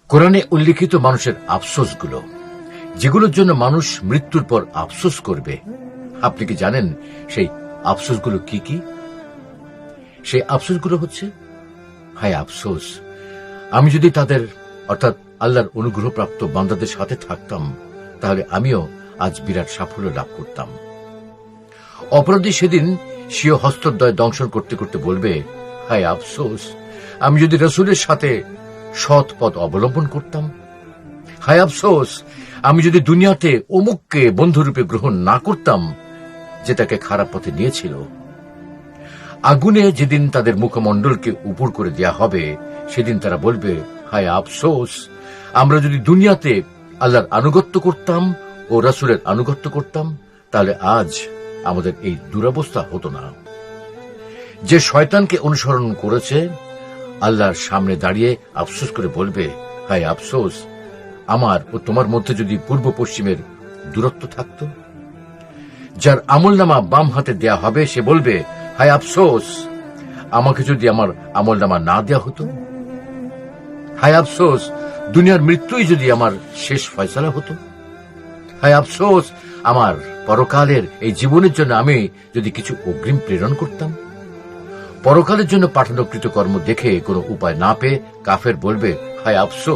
কোরআনে উল্লিখিত মানুষের আফসোসগুলো, যেগুলোর জন্য মানুষ মৃত্যুর পর আফসোস করবে, আপনি কি জানেন সেই আফসোসগুলো কি কি? সেই আফসোসগুলো হচ্ছে, হায় আফসোস, আমি যদি তাদের অর্থাৎ আল্লাহর অনুগ্রহপ্রাপ্ত বান্দাদের সাথে থাকতাম, তাহলে আমিও আজ বিরাট সাফল্য লাভ করতাম। অপরাধী সেদিন স্বীয় হস্তদ্বয় দংশন করতে করতে বলবে, হায় আফসোস, আমি যদি রাসূলের সাথে সৎ পথ অবলম্বন করতাম। হায় আফসোস, আমি যদি দুনিয়াতে অমুককে বন্ধুরূপে গ্রহণ না করতাম যে তাকে খারাপ পথে নিয়েছিল। আগুনে যেদিন তাদের মুখমণ্ডলকে উপর করে দেয়া হবে, সেদিন তারা বলবে, হায় আফসোস, আমরা যদি দুনিয়াতে আল্লাহর আনুগত্য করতাম ও রাসূলের আনুগত্য করতাম, তাহলে আজ আমাদের এই দুরবস্থা হতো না। যে শয়তানকে অনুসরণ করেছে, আল্লাহর সামনে দাঁড়িয়ে আফসোস করে বলবে, হায় আফসোস, আমার ও তোমার মধ্যে যদি পূর্ব পশ্চিমের দূরত্ব থাকত। যার আমলনামা বাম হাতে দেয়া হবে, সে বলবে, হায় আফসোস, আমাকে যদি আমার আমলনামা না দেয়া হতো। হায় আফসোস, দুনিয়ার মৃত্যুই যদি আমার শেষ ফয়সালা হতো। হায় আফসোস, আমার পরকালের এই জীবনের জন্য আমি যদি কিছু অগ্রিম প্রেরণ করতাম। পরকালের জন্য পাঠানো কৃতকর্ম দেখে কোনো উপায় না পেয়ে কাফের বলবে, হায় আফসোস,